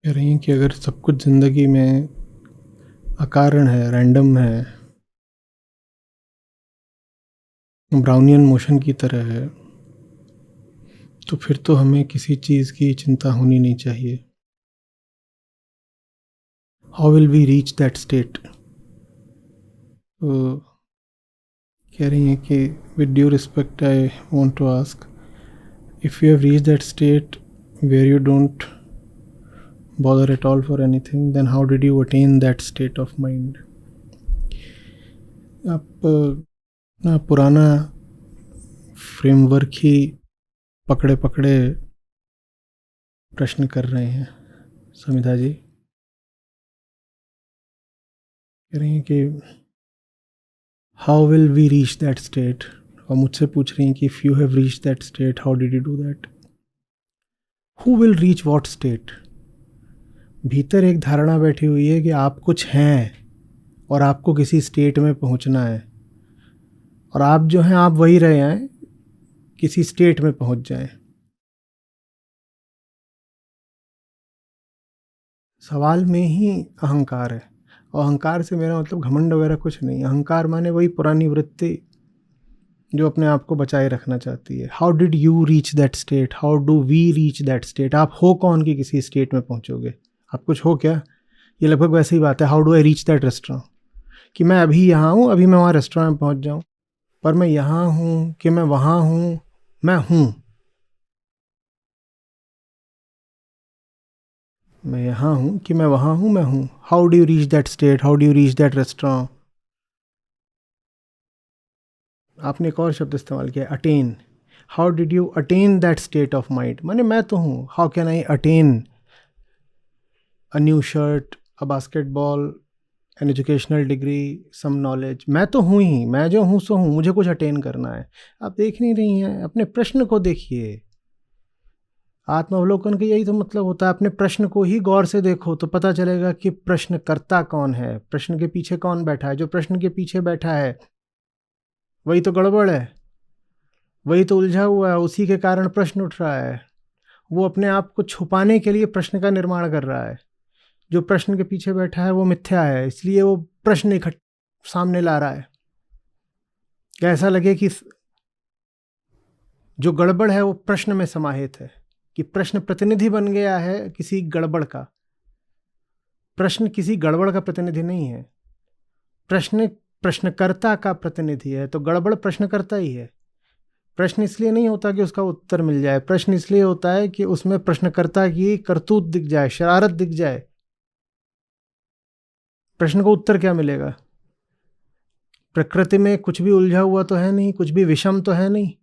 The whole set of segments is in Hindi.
कह रही हैं कि अगर सब कुछ ज़िंदगी में अकारण है, रैंडम है, ब्राउनियन मोशन की तरह है, तो फिर तो हमें किसी चीज़ की चिंता होनी नहीं चाहिए। How will we reach that state? तो कह रही हैं कि with due respect I want to ask, if you have reach that state where you don't bother at all for anything, then how did you attain that state of mind? आप पुराना फ्रेमवर्क ही पकड़े पकड़े प्रश्न कर रहे हैं समिधा जी। कह रही हैं कि how will we reach that state, और मुझसे पूछ रही हैं कि if you have reach that state how did you do that? Who will reach what state? भीतर एक धारणा बैठी हुई है कि आप कुछ हैं और आपको किसी स्टेट में पहुंचना है, और आप जो हैं आप वही रहे हैं, किसी स्टेट में पहुंच जाएं। सवाल में ही अहंकार है, और अहंकार से मेरा मतलब घमंड वगैरह कुछ नहीं। अहंकार माने वही पुरानी वृत्ति जो अपने आप को बचाए रखना चाहती है। How did you reach that state, how do we reach that state? आप हो कौन कि किसी स्टेट में पहुंचोगे? आप कुछ हो क्या? ये लगभग वैसे ही बात है, how do I reach that restaurant, कि मैं अभी यहाँ हूँ, अभी मैं वहाँ रेस्टोरेंट में पहुँच जाऊँ, पर मैं यहाँ हूँ कि मैं वहाँ हूँ? मैं हूँ, मैं यहाँ हूँ कि मैं वहाँ हूँ, मैं हूँ। How do you reach that state, how do you reach that restaurant? आपने एक और शब्द इस्तेमाल किया, attain. How did you attain that state of mind? माने मैं तो हूँ, how can I attain a new shirt, a basketball, an educational degree, some knowledge? मैं तो हूँ ही, मैं जो हूँ सो हूँ, मुझे कुछ अटेन करना है। आप देख नहीं रही हैं, अपने प्रश्न को देखिए। आत्मावलोकन का यही तो मतलब होता है, अपने प्रश्न को ही गौर से देखो तो पता चलेगा कि प्रश्नकर्ता कौन है, प्रश्न के पीछे कौन बैठा है। जो प्रश्न के पीछे बैठा है वही तो गड़बड़ है, वही तो उलझा हुआ है, उसी के कारण प्रश्न उठ रहा है। वो अपने आप को छुपाने के लिए प्रश्न का निर्माण कर रहा है। जो प्रश्न के पीछे बैठा है वो मिथ्या है, इसलिए वो प्रश्न इकट्ठ सामने ला रहा है कि ऐसा लगे कि जो गड़बड़ है वो प्रश्न में समाहित है, कि प्रश्न प्रतिनिधि बन गया है किसी गड़बड़ का। प्रश्न किसी गड़बड़ का प्रतिनिधि नहीं है, प्रश्न प्रश्नकर्ता का प्रतिनिधि है। तो गड़बड़ प्रश्नकर्ता ही है। प्रश्न इसलिए नहीं होता कि उसका उत्तर मिल जाए, प्रश्न इसलिए होता है कि उसमें प्रश्नकर्ता की करतूत दिख जाए, शरारत दिख जाए। प्रश्न को उत्तर क्या मिलेगा? प्रकृति में कुछ भी उलझा हुआ तो है नहीं, कुछ भी विषम तो है नहीं।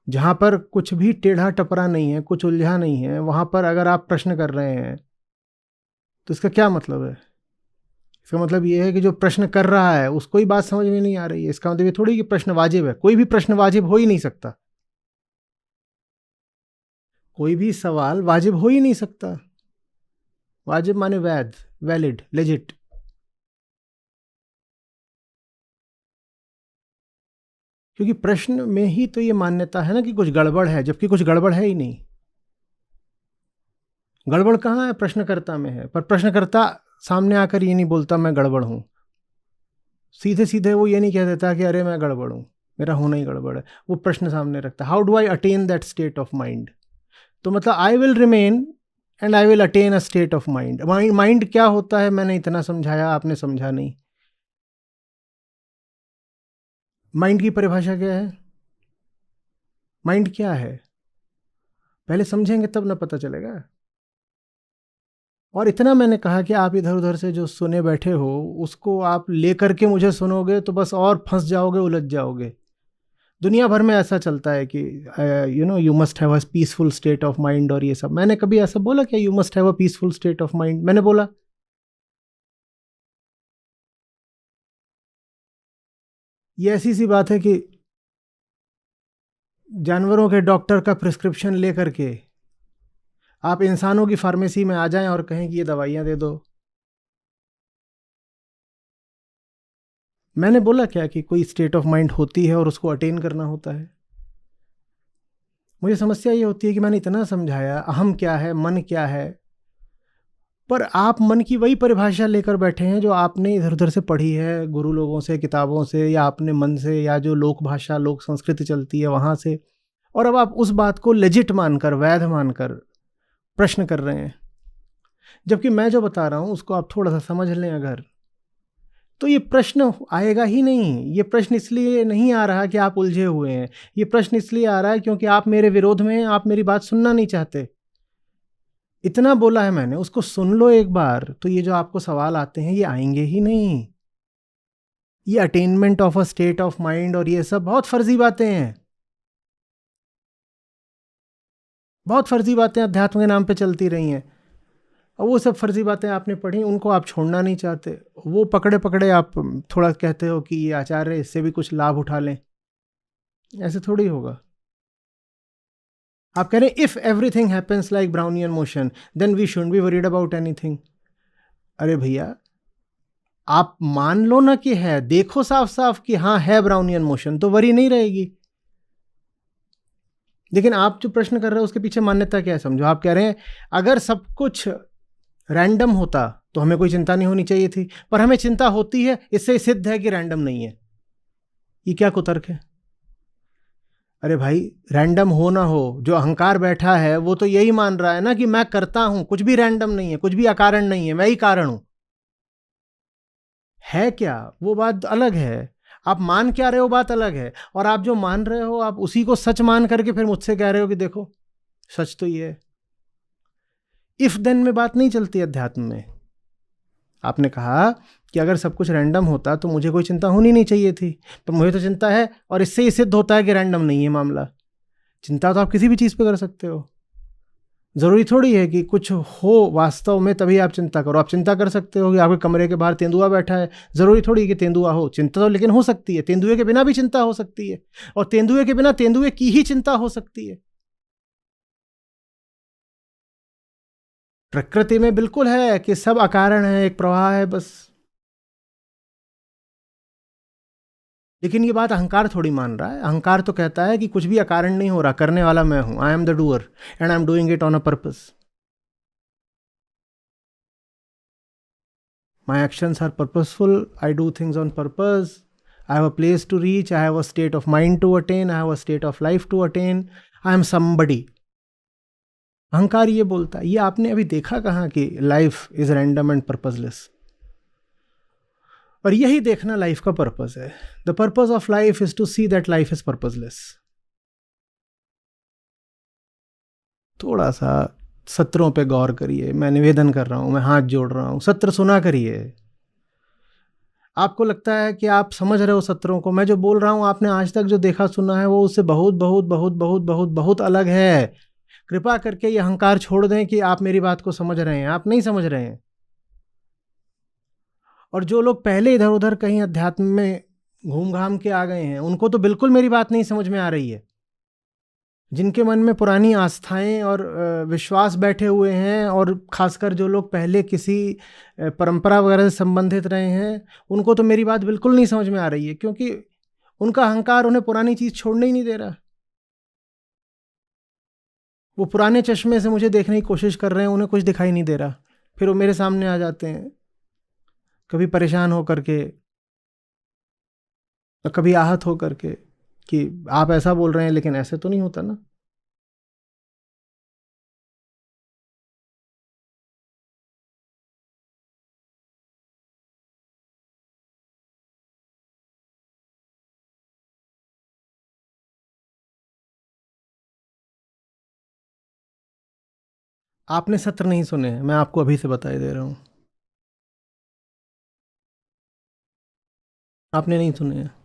जहां पर कुछ भी टेढ़ा टपरा नहीं है, कुछ उलझा नहीं है, वहां पर अगर आप प्रश्न कर रहे हैं तो इसका क्या मतलब है? इसका मतलब ये है कि जो प्रश्न कर रहा है उसको ही बात समझ में नहीं आ रही है। इसका मतलब ये थोड़ी कि प्रश्न वाजिब है, कोई भी प्रश्न वाजिब हो ही नहीं सकता। कोई भी सवाल वाजिब हो ही नहीं सकता। वाजिब माने वैध, वैलिड, लेजिट। क्योंकि प्रश्न में ही तो ये मान्यता है ना कि कुछ गड़बड़ है, जबकि कुछ गड़बड़ है ही नहीं। गड़बड़ कहाँ है? प्रश्नकर्ता में है। पर प्रश्नकर्ता सामने आकर ये नहीं बोलता मैं गड़बड़ हूं। सीधे सीधे वो ये नहीं कह देता कि अरे मैं गड़बड़ हूं, मेरा होना ही गड़बड़ है। वो प्रश्न सामने रखता है, how do I attain that state of mind? तो मतलब I will remain and I will attain a state of mind. Mind क्या होता है मैंने इतना समझाया, आपने समझा नहीं। माइंड की परिभाषा क्या है? माइंड क्या है पहले समझेंगे तब ना पता चलेगा। और इतना मैंने कहा कि आप इधर उधर से जो सुने बैठे हो उसको आप लेकर के मुझे सुनोगे तो बस और फंस जाओगे, उलझ जाओगे। दुनिया भर में ऐसा चलता है कि you must have a peaceful state of mind, और ये सब। मैंने कभी ऐसा बोला क्या you must have a peaceful state of mind? मैंने बोला? ये ऐसी सी बात है कि जानवरों के डॉक्टर का प्रिस्क्रिप्शन लेकर के आप इंसानों की फार्मेसी में आ जाएं और कहें कि ये दवाइयां दे दो। मैंने बोला क्या कि कोई स्टेट ऑफ माइंड होती है और उसको अटेन करना होता है? मुझे समस्या ये होती है कि मैंने इतना समझाया अहम क्या है, मन क्या है, पर आप मन की वही परिभाषा लेकर बैठे हैं जो आपने इधर उधर से पढ़ी है, गुरु लोगों से, किताबों से, या अपने मन से, या जो लोक भाषा लोक संस्कृति चलती है वहाँ से, और अब आप उस बात को लेजिट मानकर, वैध मानकर प्रश्न कर रहे हैं। जबकि मैं जो बता रहा हूँ उसको आप थोड़ा सा समझ लें अगर, तो ये प्रश्न आएगा ही नहीं। ये प्रश्न इसलिए नहीं आ रहा कि आप उलझे हुए हैं, ये प्रश्न इसलिए आ रहा है क्योंकि आप मेरे विरोध में हैं, आप मेरी बात सुनना नहीं चाहते। इतना बोला है मैंने, उसको सुन लो एक बार, तो ये जो आपको सवाल आते हैं ये आएंगे ही नहीं। ये attainment of a state of mind और ये सब बहुत फर्जी बातें हैं, बहुत फर्जी बातें अध्यात्म के नाम पे चलती रही हैं। और वो सब फर्जी बातें आपने पढ़ी, उनको आप छोड़ना नहीं चाहते। वो पकड़े पकड़े आप थोड़ा कहते हो कि ये आचार्य इससे भी कुछ लाभ उठा लें, ऐसे थोड़ी होगा। आप कह रहे हैं if everything happens like Brownian motion then we shouldn't be worried about anything. अरे भैया, आप मान लो ना कि है, देखो साफ साफ कि हाँ है ब्राउनियन मोशन, तो वरी नहीं रहेगी। लेकिन आप जो प्रश्न कर रहे हो उसके पीछे मान्यता क्या है समझो। आप कह रहे हैं अगर सब कुछ रैंडम होता तो हमें कोई चिंता नहीं होनी चाहिए थी, पर हमें चिंता होती है, इससे सिद्ध है कि रैंडम नहीं है। ये क्या कुतर्क है? अरे भाई, रैंडम हो ना हो, जो अहंकार बैठा है वो तो यही मान रहा है ना कि मैं करता हूं, कुछ भी रैंडम नहीं है, कुछ भी अकारण नहीं है, मैं ही कारण हूं। है क्या, वो बात अलग है। आप मान क्या रहे हो बात अलग है, और आप जो मान रहे हो आप उसी को सच मान करके फिर मुझसे कह रहे हो कि देखो सच तो ये है। इफ देन में बात नहीं चलती अध्यात्म में। आपने कहा कि अगर सब कुछ रैंडम होता तो मुझे कोई चिंता होनी नहीं चाहिए थी, पर मुझे तो चिंता है, और इससे ही सिद्ध होता है कि रैंडम नहीं है मामला। चिंता तो आप किसी भी चीज़ पे कर सकते हो, ज़रूरी थोड़ी है कि कुछ हो वास्तव में तभी आप चिंता करो। आप चिंता कर सकते हो कि आपके कमरे के बाहर तेंदुआ बैठा है, ज़रूरी थोड़ी है कि तेंदुआ हो। चिंता तो लेकिन हो सकती है, तेंदुए के बिना भी चिंता हो सकती है, और तेंदुए के बिना तेंदुए की ही चिंता हो सकती है। प्रकृति में बिल्कुल है कि सब अकारण है, एक प्रवाह है बस। लेकिन ये बात अहंकार थोड़ी मान रहा है। अहंकार तो कहता है कि कुछ भी अकारण नहीं हो रहा, करने वाला मैं हूं, I am the doer and I am doing it on a purpose. My actions are purposeful, I do things on purpose, I have a place to reach, I have a state of mind to attain, I have a state of life to attain, I am somebody. अहंकार ये बोलता है। ये आपने अभी देखा कहाँ कि life is random and purposeless? और यही देखना लाइफ का पर्पस है। The purpose of life is to see that life is purposeless. थोड़ा सा सत्रों पे गौर करिए, मैं निवेदन कर रहा हूं, मैं हाथ जोड़ रहा हूं, सत्र सुना करिए। आपको लगता है कि आप समझ रहे हो सत्रों को, मैं जो बोल रहा हूं आपने आज तक जो देखा सुना है वो उससे बहुत बहुत बहुत बहुत बहुत बहुत अलग है। कृपा करके ये अहंकार छोड़ दें कि आप मेरी बात को समझ रहे हैं, आप नहीं समझ रहे हैं। और जो लोग पहले इधर उधर कहीं अध्यात्म में घूम घाम के आ गए हैं उनको तो बिल्कुल मेरी बात नहीं समझ में आ रही है। जिनके मन में पुरानी आस्थाएं और विश्वास बैठे हुए हैं, और खासकर जो लोग पहले किसी परंपरा वगैरह से संबंधित रहे हैं, उनको तो मेरी बात बिल्कुल नहीं समझ में आ रही है, क्योंकि उनका अहंकार उन्हें पुरानी चीज़ छोड़ने ही नहीं दे रहा। वो पुराने चश्मे से मुझे देखने की कोशिश कर रहे हैं, उन्हें कुछ दिखाई नहीं दे रहा, फिर वो मेरे सामने आ जाते हैं, कभी परेशान होकर के, कभी आहत होकर के, कि आप ऐसा बोल रहे हैं लेकिन ऐसे तो नहीं होता ना। आपने सत्र नहीं सुने हैं, मैं आपको अभी से बताए दे रहा हूँ, आपने नहीं सुने हैं।